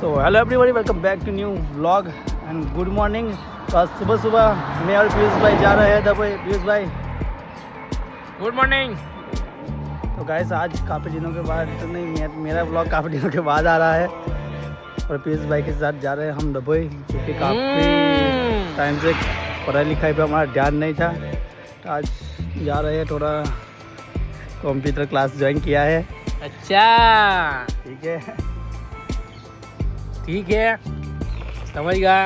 तो hello everybody, welcome back to new vlog and good morning. तो आज सुबह सुबह मैं और पीयूष भाई जा रहे हैं दुबई। पीयूष भाई गुड मॉर्निंग। तो गाइस आज काफ़ी दिनों के बाद, तो नहीं, मेरा व्लॉग काफ़ी दिनों के बाद आ रहा है और पीयूष भाई के साथ जा रहे हैं हम दुबई, क्योंकि काफ़ी टाइम से पढ़ाई लिखाई पे हमारा ध्यान नहीं था। तो आज जा रहे हैं, थोड़ा कंप्यूटर क्लास ज्वाइन किया है। अच्छा ठीक है, ठीक है, समझ गया।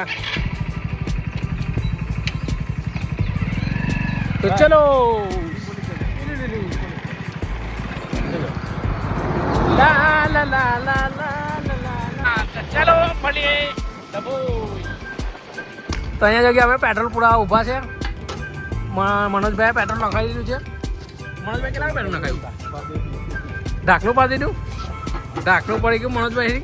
तो चलो ला ला ला ला ला ला ला तो चलो મળીએ ડબોઈ। તો અહીંયા જગ્યાએ અમે પેટ્રોલ પૂરા ઊભા છે। મનોજભાઈ પેટ્રોલ નખાવી દીધું છે। મનોજભાઈ કેટલા પેટ્રોલ નખાવ્યું? ઢાંકણું પાડી દીધું? ઢાંકણું પડી ગયું મનોજભાઈ।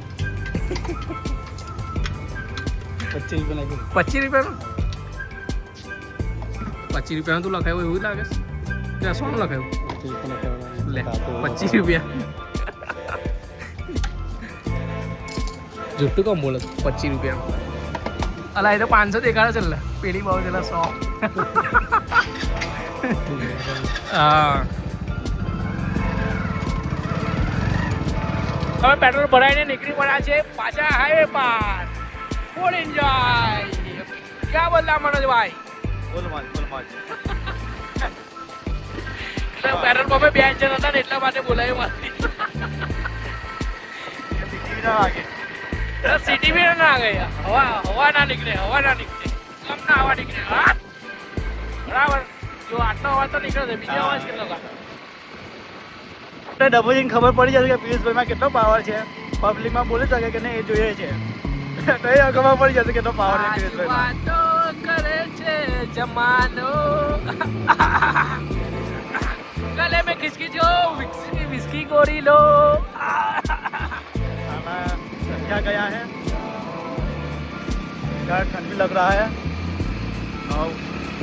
25 रुपये लगे। 25 રૂપિયાનું? 25 રૂપિયાનું તું લખાયું એવું લાગે છે? ત્યાં સોનું લખાયું? લે 25 રૂપિયા જુઠ્ઠું કેમ બોલે? 25 રૂપિયા અલા એ તો 500 દેખાડે છે। લે પેલી બહુ છે 100। હા હવે પેટ્રોલ ભરાઈને નીકળી પડ્યા છે પાછા હાઈવે પર। Full enjoy. ક્યાં બોલતા મનોજભાઈ? बोल मत પેટ્રોલ પંપે બે જણ હતા ને એટલા માટે બોલાયું મારી। સિટી બી ના ગઈ, હવા ના નીકળે, હવા ના નીકળે, કમ ના હવા નીકળે। હા બરાબર, જો આટલો હવા તો નીકળે છે, બીજો અવાજ કેટલો કાઢે? આપણે ડબોજીને ખબર પડી જશે કે પિયુષભાઈમાં કેટલો પાવર છે, પબ્લિકમાં બોલી શકે કે નહીં એ જોઈએ છે। તો એ ખબર પડી જશે કેટલો પાવર છે પિયુષભાઈમાં। વાતો કરે છે જમાનો। ગલે में खिसकी जो विस्की गोरी लो। खाना क्या गया है यार, ठंड भी लग रहा है और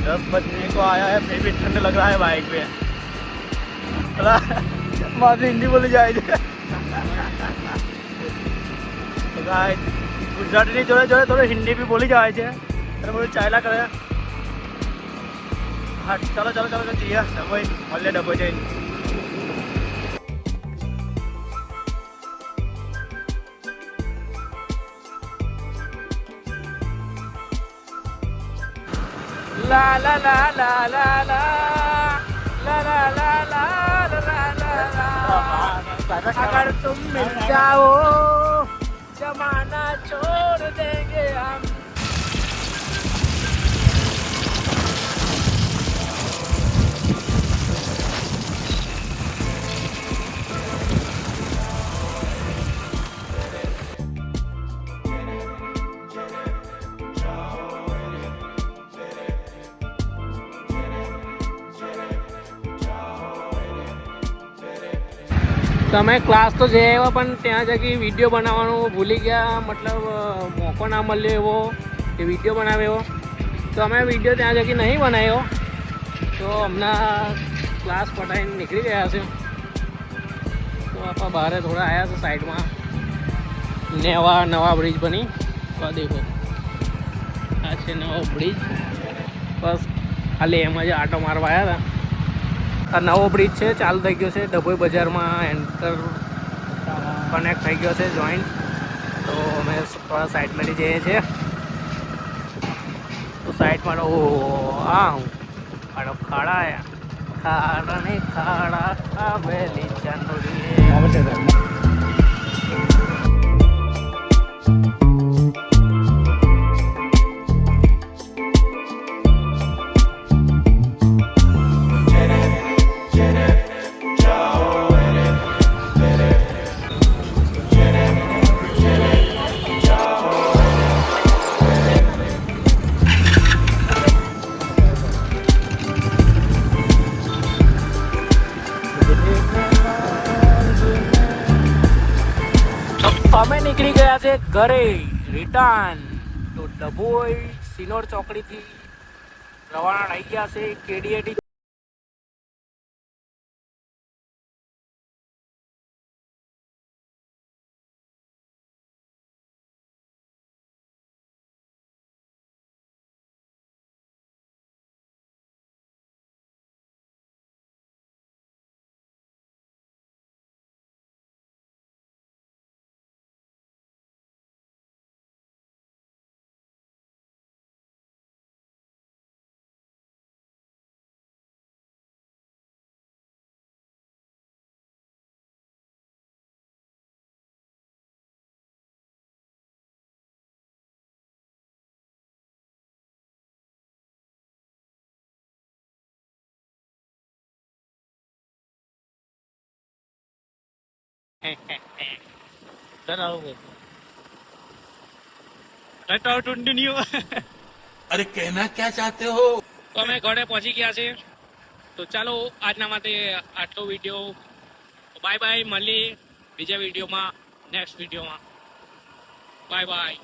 10 बजने को आया है, फिर भी ठंड लग रहा है बाइक पे। मात्र हिंदी बोली जाए तो गाइस गुजराती जोड़े जोड़े थोड़े हिंदी भी बोली जाए છે। અને બધું ચાલ્યા કરે। હા ચાલો ચાલો ચાલો જઈએ ડબોઈ, મળીએ ડબોઈ જઈને। ला ला ला ला ला ला ला ला ला ला ला ला ला। अगर तुम मिल जाओ जमाना छोड़ देंगे हम। તમે ક્લાસ તો જઈ આવ્યા પણ ત્યાં જગી વિડીયો બનાવવાનું ભૂલી ગયા, મતલબ મોકો ના મળ્યો એવો કે વિડીયો બનાવે એવો, તો અમે વિડીયો ત્યાં જગી નહીં બનાવ્યો। તો હમણાં ક્લાસ પટાઈને નીકળી ગયા છે। તો આપણે બહાર થોડા આવ્યા છે સાઈડમાં, નવા બ્રિજ બની। તો દેખો આ છે નવો બ્રિજ, બસ ખાલી એમ જ આટો મારવા આવ્યા હતા। આ નવો બ્રિજ છે, ચાલુ થઈ ગયો છે, ડભોઈ બજારમાં એન્ટર કનેક્ટ થઈ ગયો છે, જોઈન્ટ। તો અમે થોડા સાઈડમાં જઈએ છીએ। તો સાઈડમાં આ હું ખાડા ખાડા ને ખાડા આવેલી ચાંદોડી। અમે નીકળી ગયા છે ઘરે રિટર્ન। તો ડભોઈ સિનોર ચોકડીથી રવાના થઈ ગયા છે કેડીએટી अरे कहना क्या चाहते हो? તો અમે ઘરે પહોંચી ગયા છે. તો ચાલો આજના માટે આટલો વિડીયો. બાય બાય, મળીએ બીજા વિડીયોમાં, નેક્સ્ટ વિડીયોમાં. Bye bye.